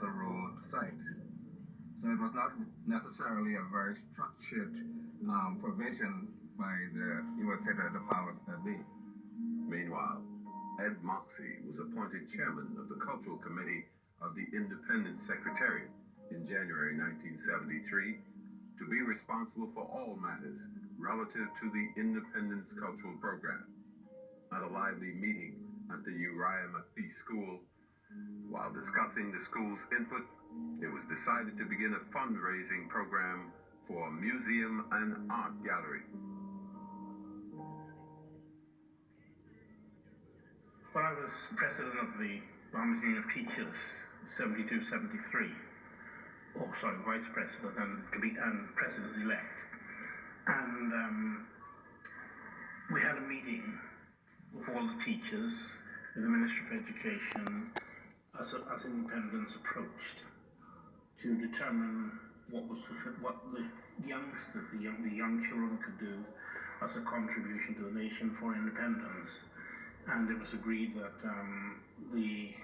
the road site. So it was not necessarily a very structured provision by you would say, the powers that be. Meanwhile, Ed Moxey was appointed chairman of the Cultural Committee of the Independence Secretariat in January 1973 to be responsible for all matters relative to the Independence Cultural Program. At a lively meeting at the Uriah McPhee School, while discussing the school's input, it was decided to begin a fundraising program for a museum and art gallery. Well, I was president of the Bahamian Union of Teachers, 72-73. Oh, sorry, vice president and president-elect. And we had a meeting with all the teachers, with the Ministry of Education, as Independence approached, to determine what the youngsters, the young children could do as a contribution to the nation for independence. And it was agreed that the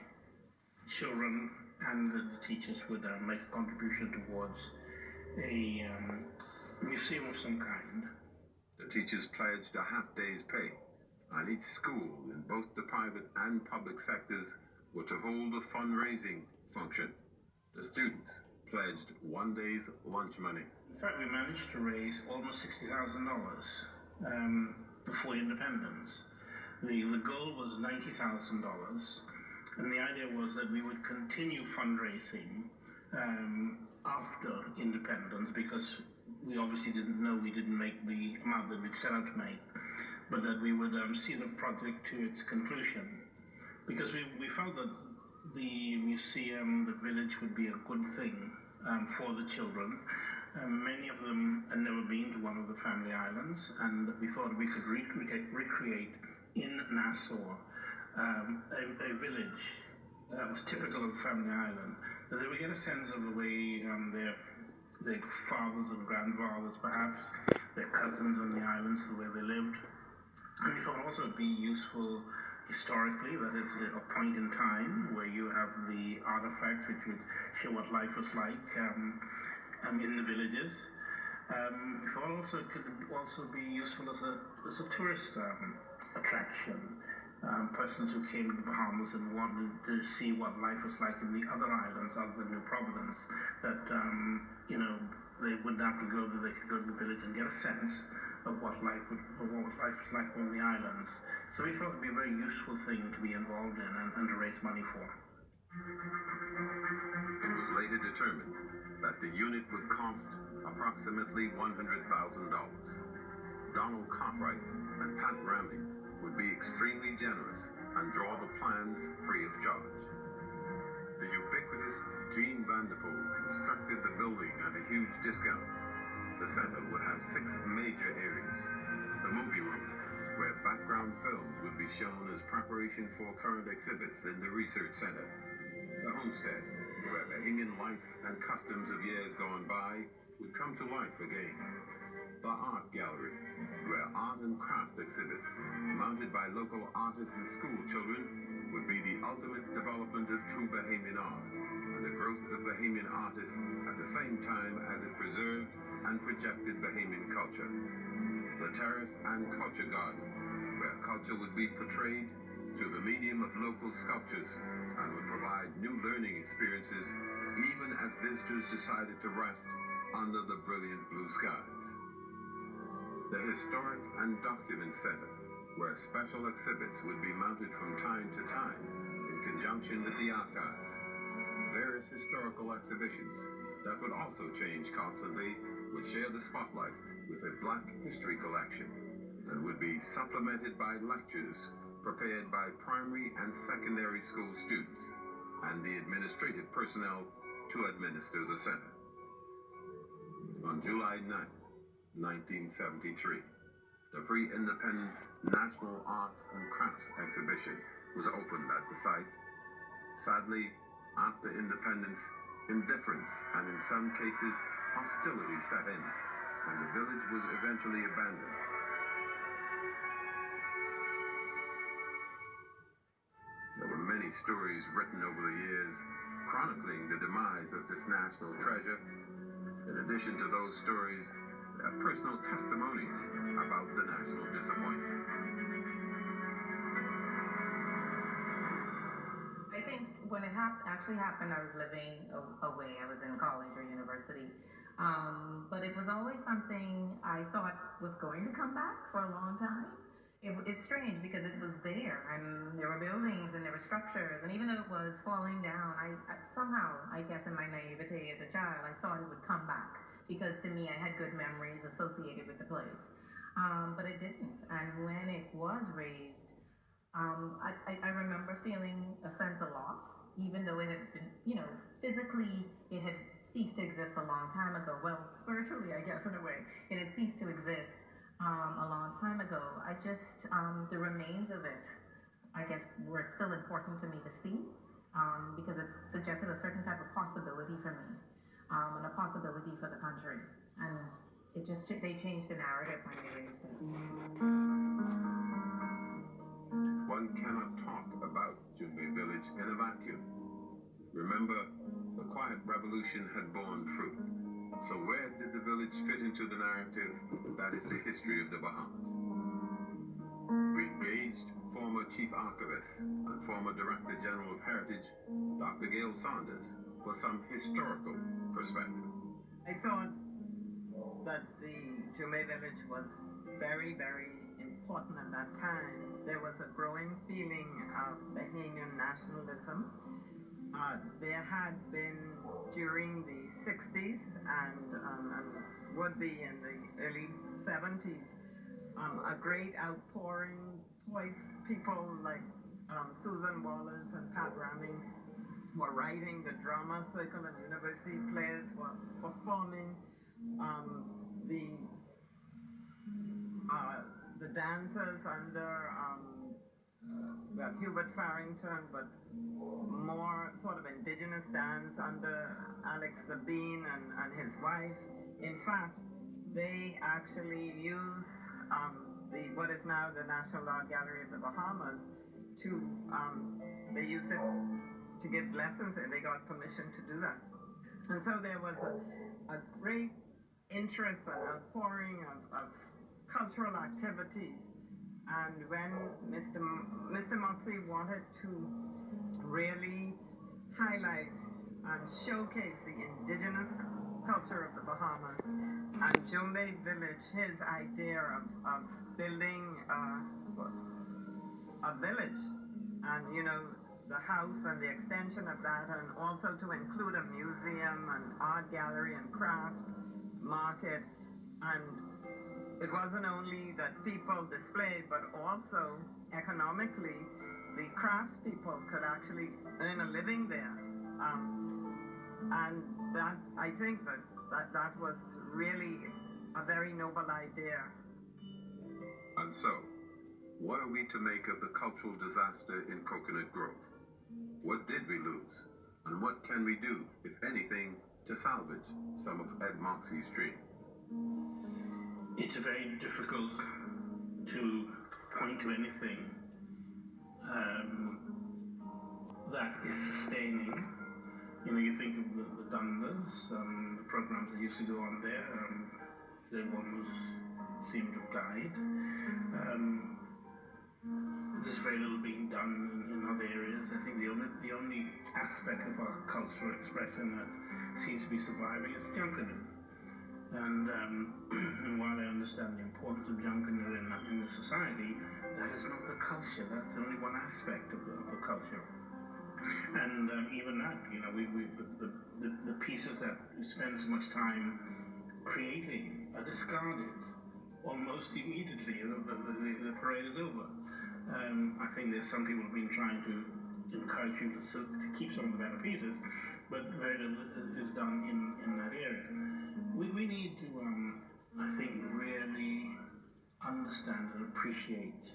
children and the teachers would make a contribution towards a museum of some kind. The teachers pledged a half-day's pay, and each school in both the private and public sectors were to hold a fundraising function. The students pledged one day's lunch money. In fact, we managed to raise almost $60,000 before independence. The goal was $90,000, and the idea was that we would continue fundraising after independence, because we obviously didn't make the amount that we'd set out to make, but that we would see the project to its conclusion, because we felt that the museum, the village, would be a good thing for the children. Many of them had never been to one of the family islands, and we thought we could recreate in Nassau a village that was typical of Family Island, that they would get a sense of the way their fathers and grandfathers, perhaps, their cousins on the islands, the way they lived. And we thought also it'd be useful historically, that it's a point in time where you have the artifacts which would show what life was like in the villages. We thought also it could also be useful as a tourist attraction. Persons who came to the Bahamas and wanted to see what life was like in the other islands other than New Providence, that they wouldn't have to go there, they could go to the village and get a sense of what life was like on the islands. So we thought it would be a very useful thing to be involved in and to raise money for. It was later determined that the unit would cost approximately $100,000. Donald Cartwright and Pat Ramey would be extremely generous and draw the plans free of charge. The ubiquitous Gene Vanderpool constructed the building at a huge discount. The center would have 6 major areas. The movie room, where background films would be shown as preparation for current exhibits in the research center. The homestead, where Bahamian life and customs of years gone by would come to life again. The art gallery, where art and craft exhibits, mounted by local artists and school children, would be the ultimate development of true Bahamian art and the growth of Bahamian artists at the same time as it preserved and projected Bahamian culture. The terrace and culture garden, where culture would be portrayed through the medium of local sculptures and would provide new learning experiences even as visitors decided to rest under the brilliant blue skies. The Historic and Document Center, where special exhibits would be mounted from time to time in conjunction with the archives. Various historical exhibitions that would also change constantly would share the spotlight with a Black history collection and would be supplemented by lectures prepared by primary and secondary school students and the administrative personnel to administer the center. On July 9th, 1973, the pre-independence National Arts and Crafts Exhibition was opened at the site. Sadly, after independence, indifference and in some cases hostility set in, and the village was eventually abandoned. There were many stories written over the years chronicling the demise of this national treasure. In addition to those stories, there are personal testimonies about the national disappointment. I think when it actually happened, I was living away. I was in college or university. But it was always something I thought was going to come back for a long time. It's strange because it was there, and there were buildings and there were structures, and even though it was falling down, I somehow, I guess in my naivete as a child, I thought it would come back because to me I had good memories associated with the place. But it didn't, and when it was razed, I remember feeling a sense of loss, even though it had been, physically it had ceased to exist a long time ago. Well, spiritually, I guess, in a way, it had ceased to exist a long time ago. I just, the remains of it, I guess, were still important to me to see, because it suggested a certain type of possibility for me, and a possibility for the country. And they changed the narrative when they raised it. One cannot talk about Jumbay Village in a vacuum. Remember, the quiet revolution had borne fruit. So where did the village fit into the narrative that is the history of the Bahamas? We engaged former Chief Archivist and former Director General of Heritage, Dr. Gail Saunders, for some historical perspective. I thought that the Jumbay Village was very, very important at that time. There was a growing feeling of Bahamian nationalism. There had been, during the 60s and would be in the early 70s, a great outpouring. People like Susan Wallace and Pat Ramming were writing. The drama circle and university players were performing. The dancers under Hubert Farrington, but more sort of indigenous dance under Alex Sabine and his wife. In fact, they actually use what is now the National Art Gallery of the Bahamas they used it to give lessons, and they got permission to do that. And so there was a great interest and outpouring of cultural activities. And when Mr. Moxey wanted to really highlight and showcase the indigenous culture of the Bahamas, and Jumbay Village, his idea of building a village, and the house and the extension of that, and also to include a museum and art gallery and craft market. And it wasn't only that people displayed, but also economically, the craftspeople could actually earn a living there. And that, I think that was really a very noble idea. And so, what are we to make of the cultural disaster in Coconut Grove? What did we lose? And what can we do, if anything, to salvage some of Ed Moxey's dream? It's very difficult to point to anything that is sustaining. You think of the Dundas, the programs that used to go on there. They almost seem to have died. There's very little being done in other areas. I think the only aspect of our cultural expression that seems to be surviving is Junkanoo. And while I understand the importance of Junkanoo in the society, that is not the culture. That's only one aspect of the culture. And even that, the pieces that we spend so much time creating are discarded almost immediately. The parade is over. I think there's some people who have been trying to encourage people to keep some of the better pieces, but very little is done in that area. We need to, I think, really understand and appreciate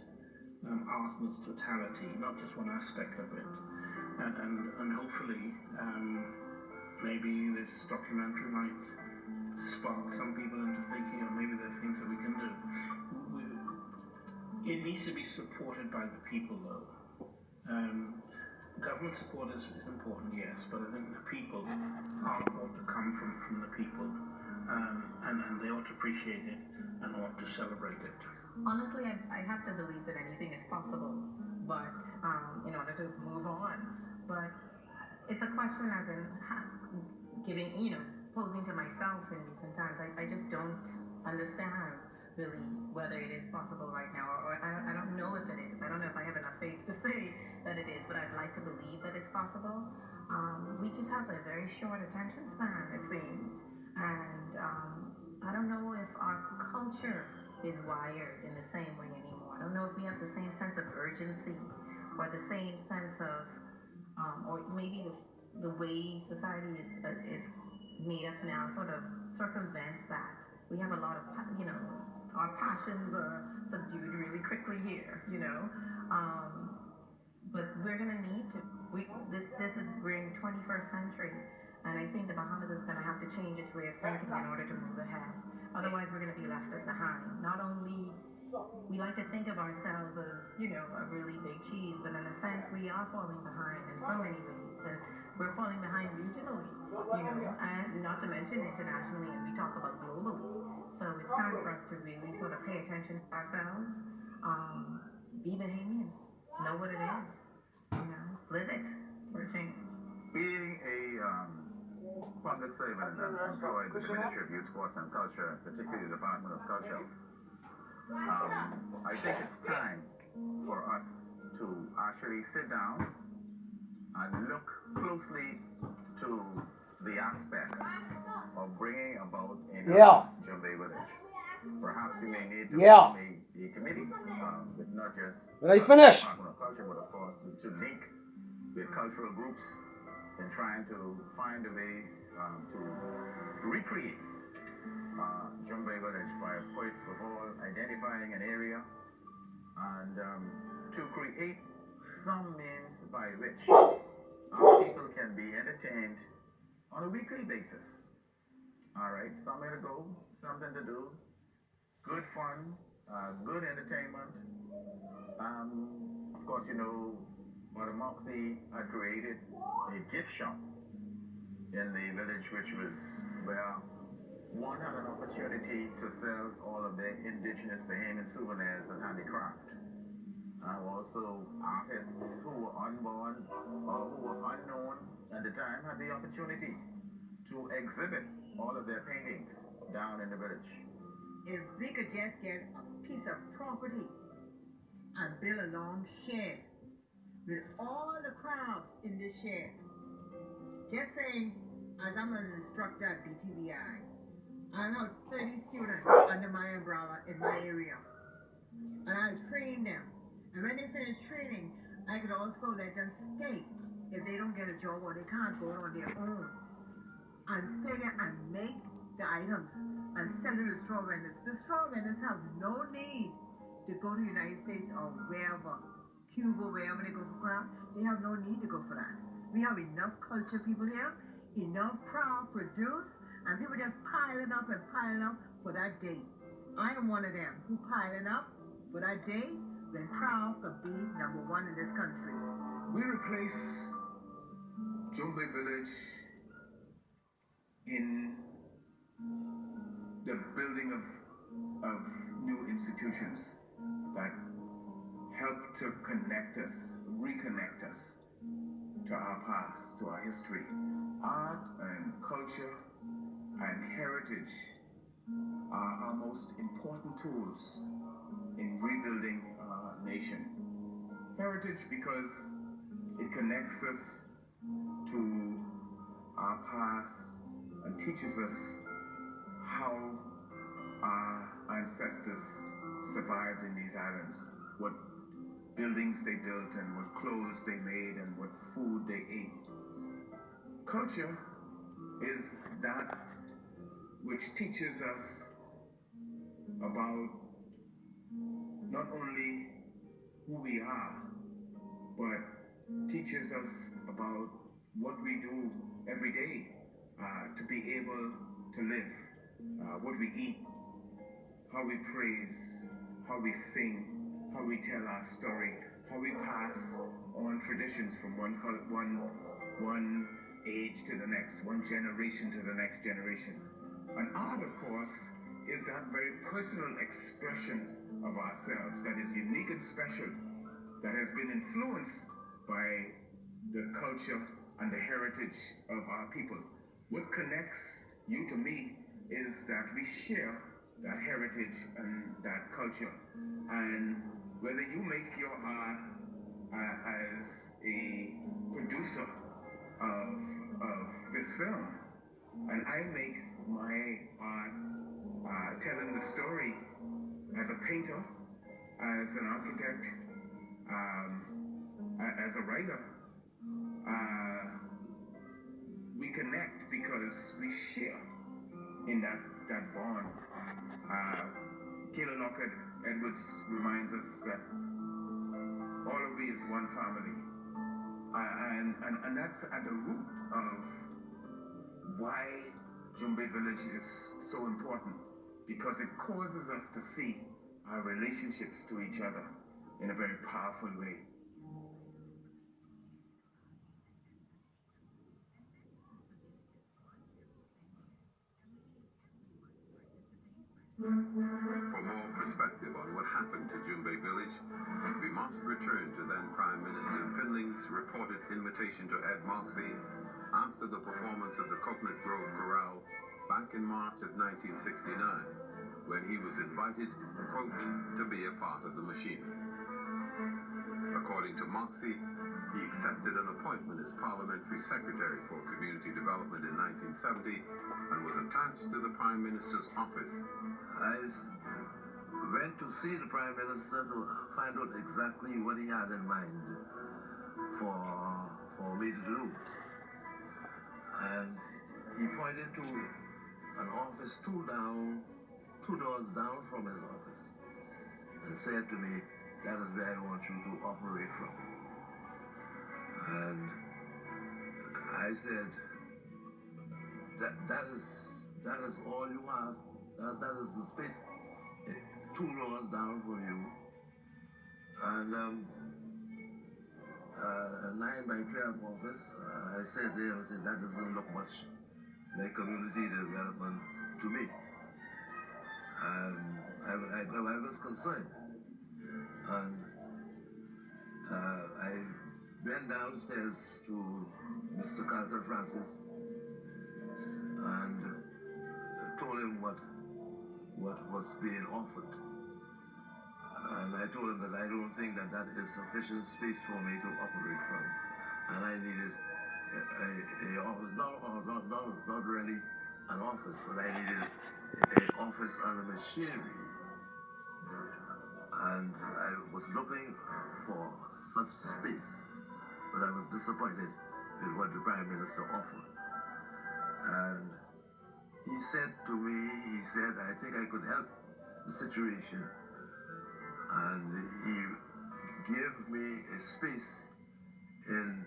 art in its totality, not just one aspect of it. And hopefully, maybe this documentary might spark some people into thinking, maybe there are things that we can do. It needs to be supported by the people, though. Government support is important, yes, but I think the people ought to come from the people, and they ought to appreciate it and ought to celebrate it. Honestly, I have to believe that anything is possible, but in order to move on. But it's a question I've been posing to myself in recent times. I just don't understand really whether it is possible right now, or I don't know if it is. I don't know if I have enough faith to say that it is, but I'd like to believe that it's possible. We just have a very short attention span, it seems, and I don't know if our culture is wired in the same way anymore. I don't know if we have the same sense of urgency or the same sense of, or maybe the way society is made up now sort of circumvents that. We have a lot of, our passions are subdued really quickly here, but we're gonna need to. We're in the 21st century, and I think the Bahamas is gonna have to change its way of thinking in order to move ahead. Otherwise, we're gonna be left behind. Not only we like to think of ourselves as, a really big cheese, but in a sense, we are falling behind in so many ways, and we're falling behind regionally, and not to mention internationally, and we talk about globally. So it's time for us to really sort of pay attention to ourselves, be Bahamian, know what it is, live it for a change. Being a public servant and employed with the Ministry of Youth, Sports and Culture, particularly the Department of Culture, I think it's time for us to actually sit down and look closely to the aspect of bringing about a Jumbay village. Perhaps we may need to form a committee with not just when I finish Department of Culture, but of course to link with cultural groups in trying to find a way to recreate Jumbay village by, first of all, identifying an area and to create some means by which our people can be entertained on a weekly basis. All right, somewhere to go, something to do, good fun, good entertainment. Of course, Mother Moxey had created a gift shop in the village, which was where one had an opportunity to sell all of their indigenous Bahamian souvenirs and handicraft. Also, artists who were unborn or who were unknown at the time had the opportunity to exhibit all of their paintings down in the village. If we could just get a piece of property and build a long shed with all the crafts in this shed, just saying, as I'm an instructor at BTBI, I have 30 students under my umbrella in my area, and I train them. And when they finish training, I could also let them stay if they don't get a job or they can't go on their own, and stay there and make the items and sell to the straw vendors. The straw vendors have no need to go to the United States or wherever, Cuba, wherever they go for craft. They have no need to go for that. We have enough culture people here, enough craft produced, and people just piling up for that day. I am one of them who piling up for that day when craft could be number one in this country. We replace Jumbay Village in the building of new institutions that help to connect us, reconnect us to our past, to our history. Art and culture and heritage are our most important tools in rebuilding our nation. Heritage because it connects us to our past and teaches us how our ancestors survived in these islands, what buildings they built and what clothes they made and what food they ate. Culture is that which teaches us about not only who we are, but teaches us about what we do every day to be able to live, what we eat, how we praise, how we sing, how we tell our story, how we pass on traditions from one age to the next, one generation to the next generation. And art, of course, is that very personal expression of ourselves that is unique and special, that has been influenced by the culture and the heritage of our people. What connects you to me is that we share that heritage and that culture. And whether you make your art as a producer of this film, and I make my art telling the story as a painter, as an architect, as a writer, we connect because we share in that bond. Kayla Lockett Edwards reminds us that all of we is one family. And that's at the root of why Jumbe Village is so important, because it causes us to see our relationships to each other in a very powerful way. For more perspective on what happened to Jumbe Village, we must return to then Prime Minister Pinling's reported invitation to Ed Moxey after the performance of the Coconut Grove Chorale back in March of 1969, when he was invited, quote, to be a part of the machine. According to Moxey, he accepted an appointment as Parliamentary Secretary for Community Development in 1970 and was attached to the Prime Minister's office. I went to see the Prime Minister to find out exactly what he had in mind for me to do. And he pointed to an office two doors down from his office, and said to me, "That is where I want you to operate from." And I said, that is all you have. That is the space, two doors down from you, and a 9 by 12 office. I said there, I said, that doesn't look much like community development to me. I was concerned, and I went downstairs to Mr. Carter Francis and told him what was being offered. And I told him that I don't think that is sufficient space for me to operate from. And I needed not really an office, but I needed an office and a machinery. And I was looking for such space, but I was disappointed with what the Prime Minister offered. And he said to me, I think I could help the situation. And he gave me a space in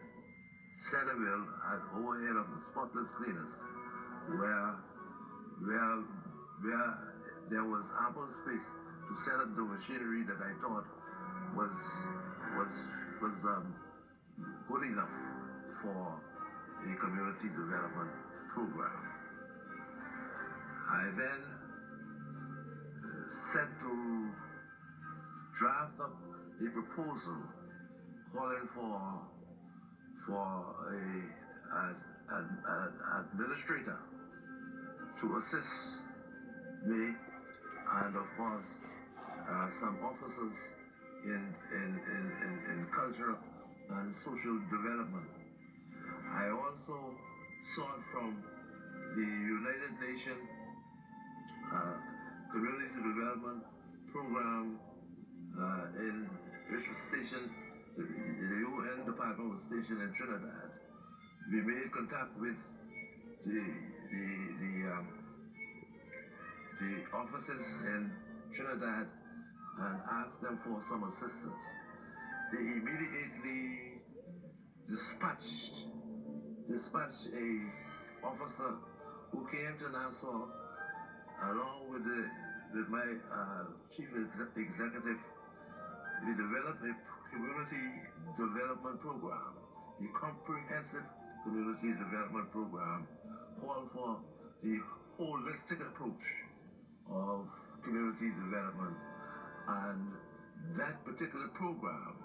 Centerville at overhead of the Spotless Cleaners, where there was ample space to set up the machinery that I thought was good enough for a community development program. I then set to draft up a proposal calling for an administrator to assist me, and of course some officers in culture and social development. I also sought from the United Nations Community Development Program in which was stationed, the UN department was stationed in Trinidad. We made contact with the offices in Trinidad and asked them for some assistance. They immediately dispatched a officer who came to Nassau along with my chief executive. We developed a community development program. The comprehensive community development program called for the holistic approach of community development, and that particular program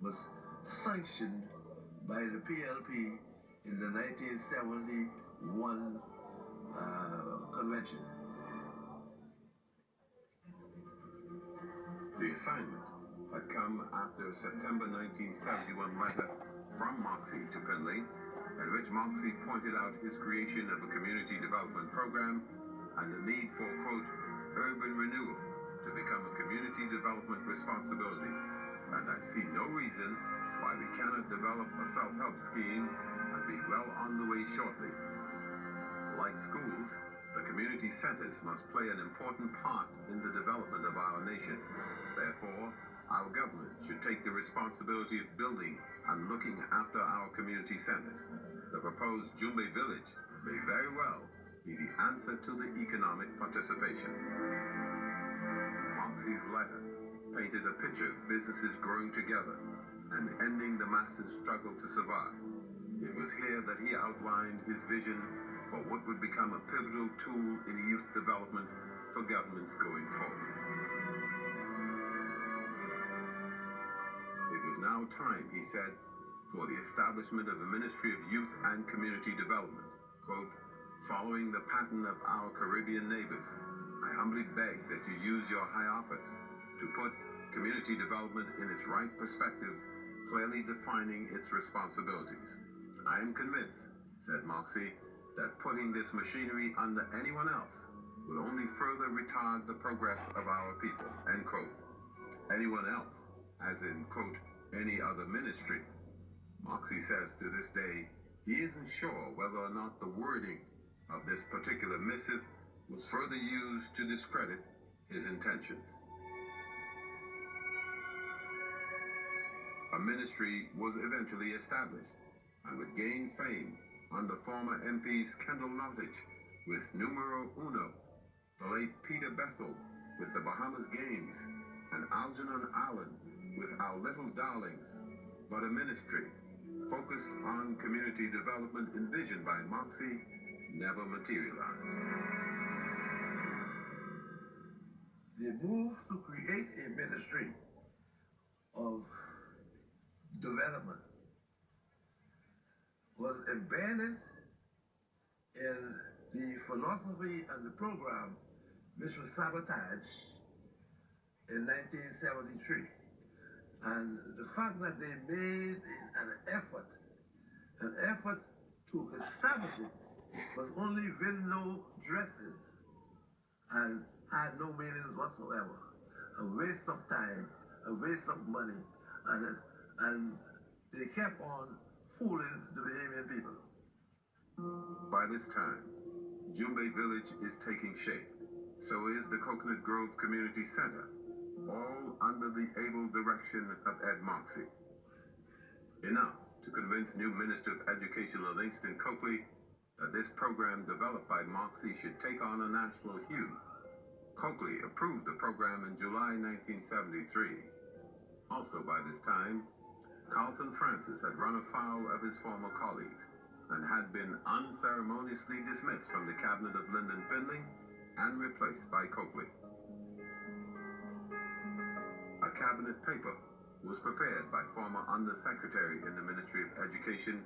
was sanctioned by the PLP in the 1971 convention. The assignment had come after a September 1971 letter from Moxey to Penley, in which Moxey pointed out his creation of a community development program and the need for, quote, urban renewal to become a community development responsibility. And I see no reason why we cannot develop a self-help scheme and be well on the way shortly. Like schools, the community centers must play an important part in the development of our nation. Therefore, our government should take the responsibility of building and looking after our community centers. The proposed Jumbe village may very well be the answer to the economic participation. Moxey's letter painted a picture of businesses growing together and ending the massive struggle to survive. It was here that he outlined his vision for what would become a pivotal tool in youth development for governments going forward. It was now time, he said, for the establishment of a Ministry of Youth and Community Development. Quote, following the pattern of our Caribbean neighbors, I humbly beg that you use your high office to put community development in its right perspective, clearly defining its responsibilities. I am convinced, said Moxey, that putting this machinery under anyone else will only further retard the progress of our people, end quote. Anyone else, as in, quote, any other ministry. Moxey says to this day, he isn't sure whether or not the wording of this particular missive was further used to discredit his intentions. A ministry was eventually established and would gain fame under former MPs Kendall Nottage with Numero Uno, the late Peter Bethel with the Bahamas Games, and Algernon Allen with Our Little Darlings, but a ministry focused on community development envisioned by Moxey never materialized. The move to create a ministry of development was embedded in the philosophy and the program which was sabotaged in 1973. And the fact that they made an effort to establish it was only window dressing and had no meanings whatsoever. A waste of time, a waste of money, and they kept on fooling the Bahamian people. By this time, Jumbe village is taking shape. So is the Coconut Grove Community Center, all under the able direction of Ed Moxey. Enough to convince new Minister of Education Livingston Coakley that this program developed by Moxey should take on a national hue. Coakley approved the program in July 1973. Also by this time, Carlton Francis had run afoul of his former colleagues and had been unceremoniously dismissed from the cabinet of Lyndon Pindling and replaced by Coakley. A cabinet paper was prepared by former Undersecretary in the Ministry of Education,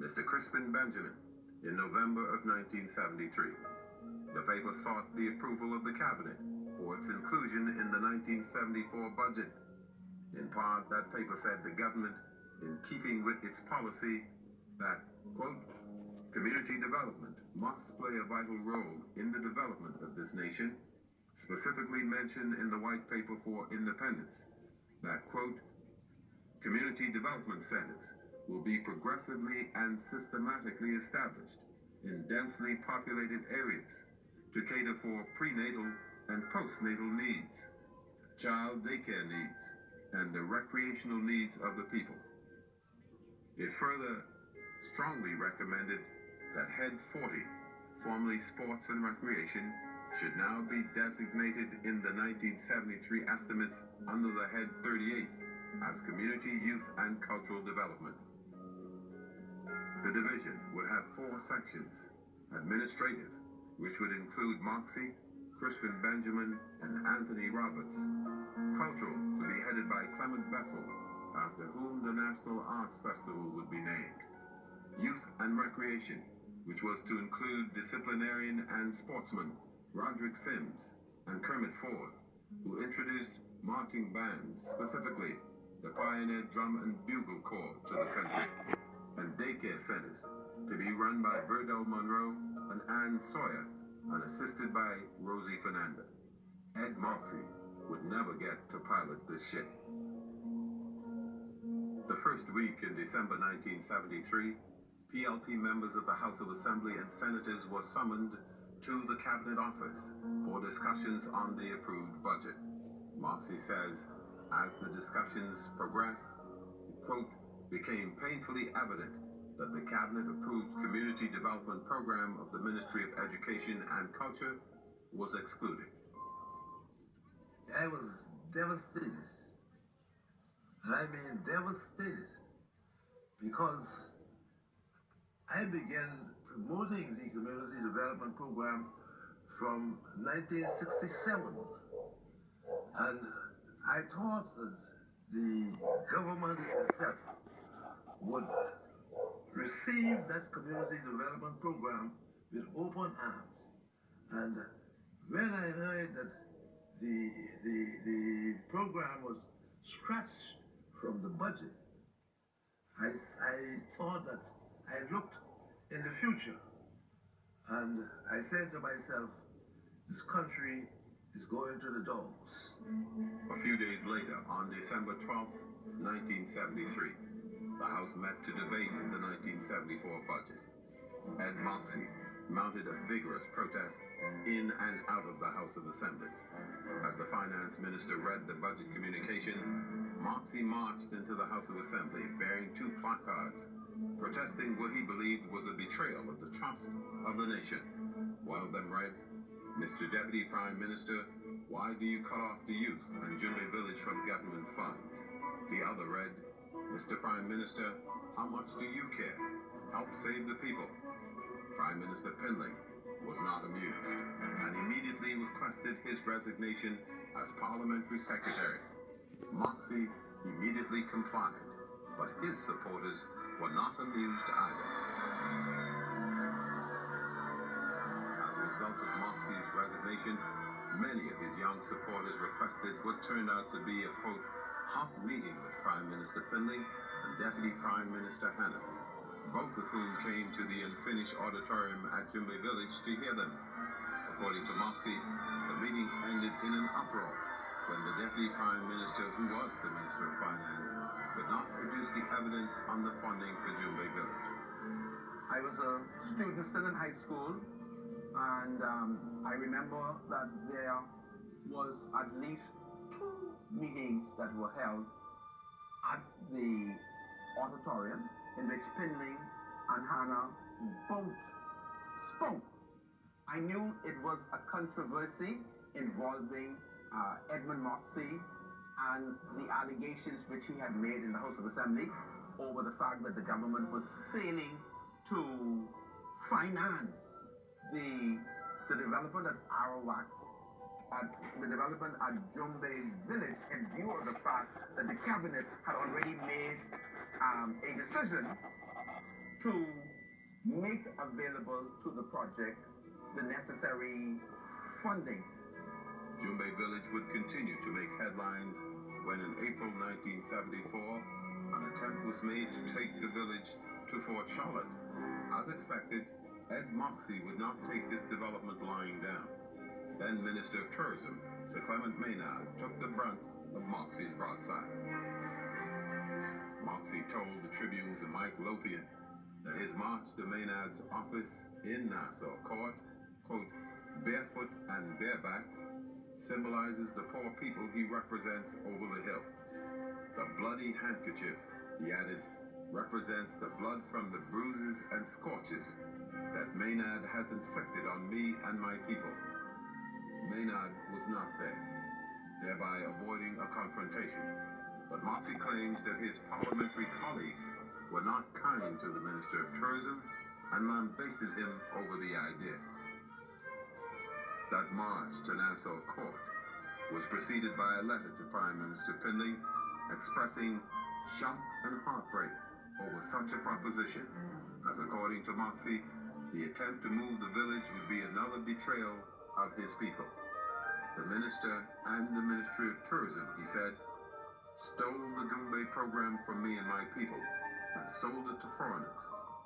Mr. Crispin Benjamin, in November of 1973. The paper sought the approval of the cabinet for its inclusion in the 1974 budget. In part, that paper said the government, in keeping with its policy that, quote, community development must play a vital role in the development of this nation, specifically mentioned in the White Paper for Independence, that, quote, community development centers will be progressively and systematically established in densely populated areas to cater for prenatal and postnatal needs, child daycare needs, and the recreational needs of the people. It further strongly recommended that Head 40, formerly Sports and Recreation, should now be designated in the 1973 estimates under the Head 38 as Community, Youth and Cultural Development. The division would have 4 sections: administrative, which would include Moxey, Crispin Benjamin, and Anthony Roberts; cultural, to be headed by Clement Bethel, after whom the National Arts Festival would be named; youth and recreation, which was to include disciplinarian and sportsman Roderick Sims and Kermit Ford, who introduced marching bands, specifically the Pioneer Drum and Bugle Corps, to the country; and daycare centers, to be run by Verdell Monroe and Ann Sawyer, and assisted by Rosie Fernanda. Ed Moxey would never get to pilot this ship. The first week in December 1973, PLP members of the House of Assembly and Senators were summoned to the Cabinet Office for discussions on the approved budget. Moxey says, as the discussions progressed, it, quote, became painfully evident that the Cabinet-approved Community Development Program of the Ministry of Education and Culture was excluded. I was devastated. And I mean devastated, because I began promoting the Community Development Program from 1967. And I thought that the government itself would receive that Community Development Program with open arms. And when I heard that the program was scratched from the budget, I thought that I looked in the future, and I said to myself, this country is going to the dogs. A few days later, on December 12, 1973, the House met to debate the 1974 budget. Ed Moxey mounted a vigorous protest in and out of the House of Assembly. As the finance minister read the budget communication, Moxey marched into the House of Assembly bearing 2 placards, protesting what he believed was a betrayal of the trust of the nation. One of them read, "Mr. Deputy Prime Minister, why do you cut off the youth and Jumbe Village from government funds?" The other read, "Mr. Prime Minister, how much do you care? Help save the people." Prime Minister Pinling was not amused and immediately requested his resignation as Parliamentary Secretary. Moxey immediately complied, but his supporters were not amused either. As a result of Moxey's resignation, many of his young supporters requested what turned out to be a, quote, hot meeting with Prime Minister Pinling and Deputy Prime Minister Hanna, both of whom came to the unfinished auditorium at Jumbe Village to hear them. According to Moxey, the meeting ended in an uproar when the Deputy Prime Minister, who was the Minister of Finance, could not produce the evidence on the funding for Jumbe Village. I was a student still in high school, and I remember that there was at least 2 meetings that were held at the auditorium in which Pinling and Hannah both spoke. I knew it was a controversy involving Edmund Moxey and the allegations which he had made in the House of Assembly over the fact that the government was failing to finance the development at Arawak, the development at Jumbe Village, in view of the fact that the cabinet had already made a decision to make available to the project the necessary funding. Jumbe Village would continue to make headlines when in April 1974, an attempt was made to take the village to Fort Charlotte. As expected, Ed Moxey would not take this development lying down. Then Minister of Tourism, Sir Clement Maynard, took the brunt of Moxey's broadside. Moxey told the Tribune's Mike Lothian that his march to Maynard's office in Nassau Court, quote, barefoot and bareback, symbolizes the poor people he represents over the hill. The bloody handkerchief, he added, represents the blood from the bruises and scorches that Maynard has inflicted on me and my people. Maynard was not there, thereby avoiding a confrontation. But Moxey claims that his parliamentary colleagues were not kind to the Minister of Tourism and lambasted him over the idea. That march to Nassau Court was preceded by a letter to Prime Minister Pinley expressing shock and heartbreak over such a proposition, as according to Moxey, the attempt to move the village would be another betrayal of his people. The minister and the Ministry of Tourism, he said, stole the Goombay program from me and my people and sold it to foreigners,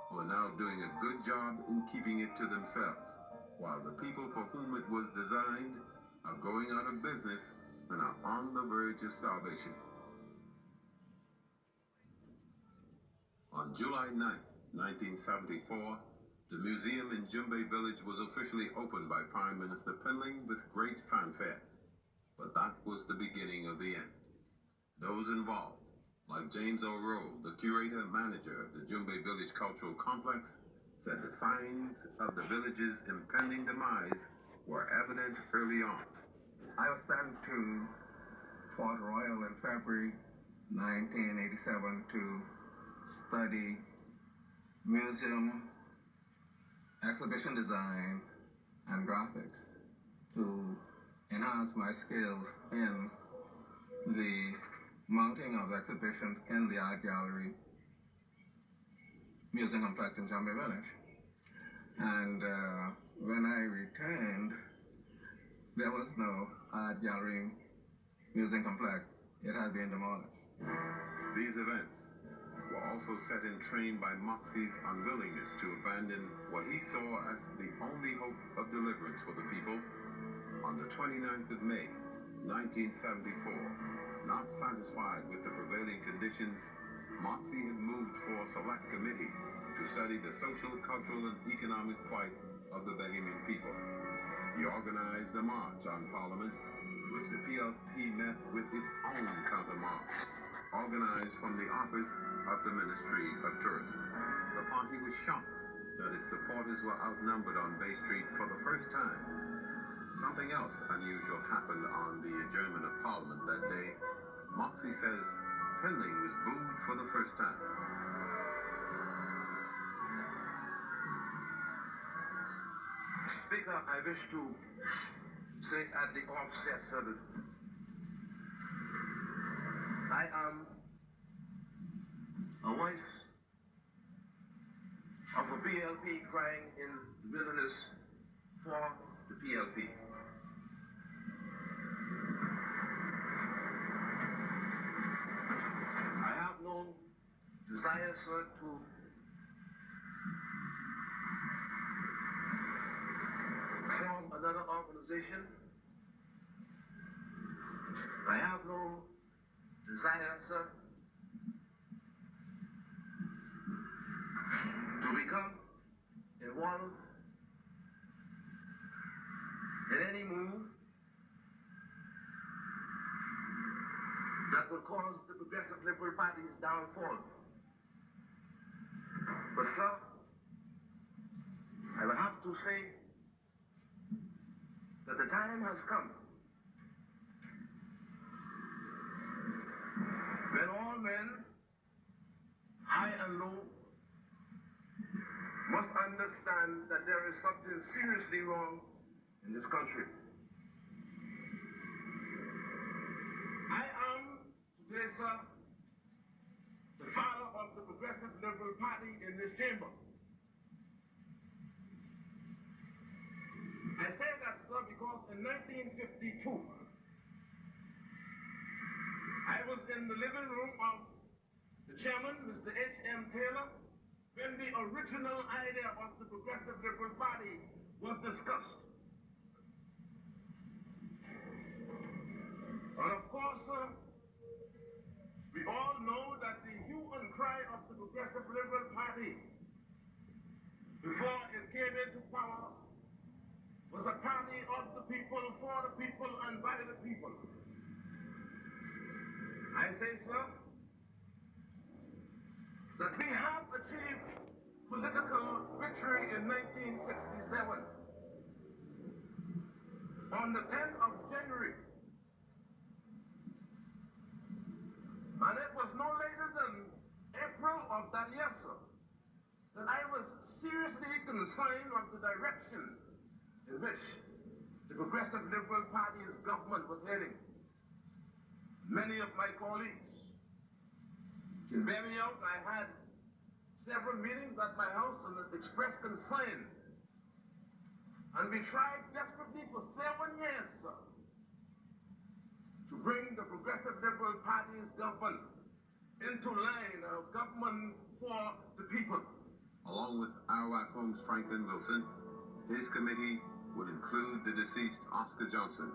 who are now doing a good job in keeping it to themselves, while the people for whom it was designed are going out of business and are on the verge of starvation. On July 9th, 1974, the museum in Jumbay village was officially opened by Prime Minister Pinley with great fanfare. But that was the beginning of the end. Those involved, like James O'Rourke, the curator-manager of the Jumbay Village Cultural Complex, said the signs of the village's impending demise were evident early on. I was sent to Port Royal in February 1987 to study museum, exhibition design, and graphics to enhance my skills in the mounting of exhibitions in the art gallery museum complex in Jumbay Village. And when I returned, there was no art gallery museum complex. It had been demolished. These events were also set in train by Moxey's unwillingness to abandon what he saw as the only hope of deliverance for the people. On the 29th of May, 1974, not satisfied with the prevailing conditions, Moxey had moved for a select committee to study the social, cultural, and economic plight of the Bahamian people. He organized a march on Parliament, which the PLP met with its own countermarch, organized from the office of the Ministry of Tourism. The party was shocked that its supporters were outnumbered on Bay Street for the first time. Something else unusual happened on the adjournment of Parliament that day. Moxey says Pinley was booed for the first time. Mr. Speaker, I wish to say at the offset, sir, that I am a voice of a PLP crying in the wilderness for the PLP. I have no desire, sir, to form another organization. I have no desire, sir, to become involved in any move that would cause the Progressive Liberal Party's downfall. But, sir, I will have to say that the time has come when all men, high and low, must understand that there is something seriously wrong in this country. I am today, sir, the father of the Progressive Liberal Party in this chamber. I say that, sir, because in 1952, I was in the living room of the chairman, Mr. H.M. Taylor, when the original idea of the Progressive Liberal Party was discussed. And of course, sir, we all know that the hue and cry of the Progressive Liberal Party before it came into power was a party of the people, for the people, and by the people. I say, sir, that we have achieved political victory in 1967. On the 10th of January, seriously concerned of the direction in which the Progressive Liberal Party's government was heading. Many of my colleagues can bear me out. I had several meetings at my house and expressed concern. And we tried desperately for 7 years, sir, to bring the Progressive Liberal Party's government into line of government for the people. Along with Arawak Home's Franklin Wilson, his committee would include the deceased Oscar Johnson,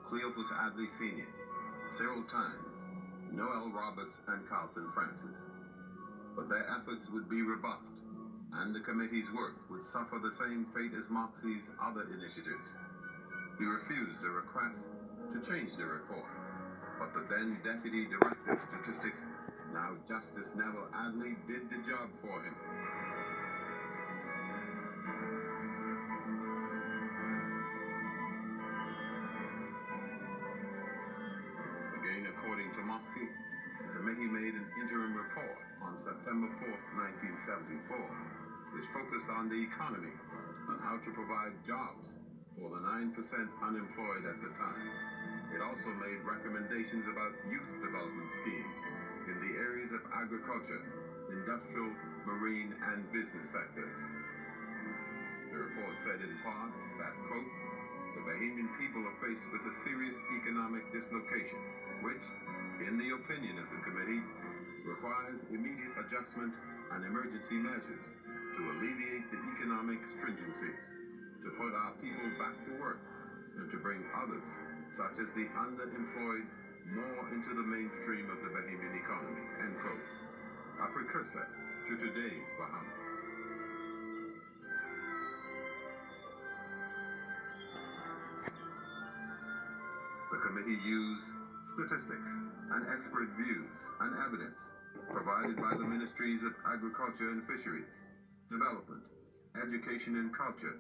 Cleophas Adley Sr., Cyril Tynes, Noel Roberts, and Carlton Francis. But their efforts would be rebuffed, and the committee's work would suffer the same fate as Moxey's other initiatives. He refused a request to change the report, but the then Deputy Director of Statistics, now Justice Neville Adley, did the job for him. Again, according to Moxey, the committee made an interim report on September 4th, 1974, which focused on the economy and how to provide jobs for the 9% unemployed at the time. It also made recommendations about youth development schemes in the areas of agriculture, industrial, marine, and business sectors. The report said in part that, quote, the Bahamian people are faced with a serious economic dislocation, which, in the opinion of the committee, requires immediate adjustment and emergency measures to alleviate the economic stringencies, to put our people back to work, and to bring others, such as the underemployed, more into the mainstream of the Bahamian economy, end quote. A precursor to today's Bahamas. The committee used statistics and expert views and evidence provided by the Ministries of Agriculture and Fisheries, Development, Education and Culture,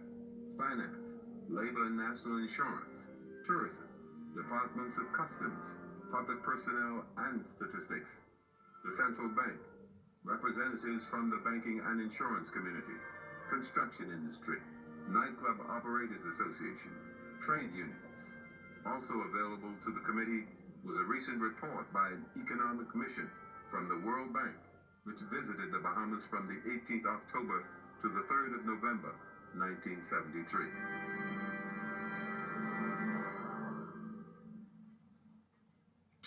Finance, Labor and National Insurance, Tourism, Departments of Customs, Public Personnel and Statistics, the Central Bank, representatives from the banking and insurance community, construction industry, Nightclub Operators Association, trade unions. Also available to the committee was a recent report by an economic mission from the World Bank, which visited the Bahamas from the 18th October to the 3rd of November, 1973.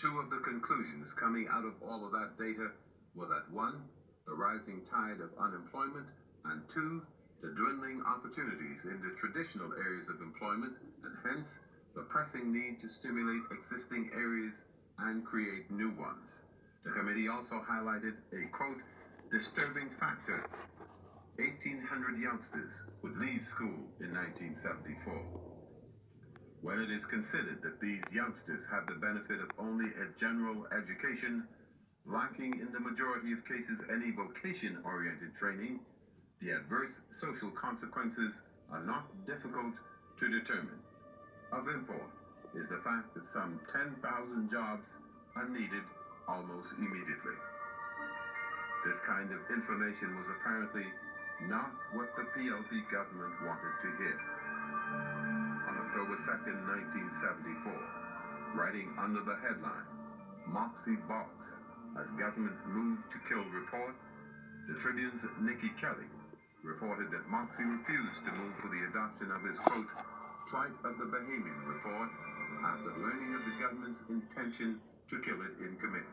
Two of the conclusions coming out of all of that data were that, one, the rising tide of unemployment, and two, the dwindling opportunities in the traditional areas of employment, and hence the pressing need to stimulate existing areas and create new ones. The committee also highlighted a, quote, disturbing factor. 1,800 youngsters would leave school in 1974. When it is considered that these youngsters have the benefit of only a general education, lacking in the majority of cases any vocation-oriented training, the adverse social consequences are not difficult to determine. Of import is the fact that some 10,000 jobs are needed almost immediately. This kind of information was apparently not what the PLP government wanted to hear. On October 2nd, 1974, writing under the headline, Moxey Balks as Government Moved to Kill Report, the Tribune's Nikki Kelly reported that Moxey refused to move for the adoption of his, quote, Plight of the Bahamian report after learning of the government's intention to kill it in committee.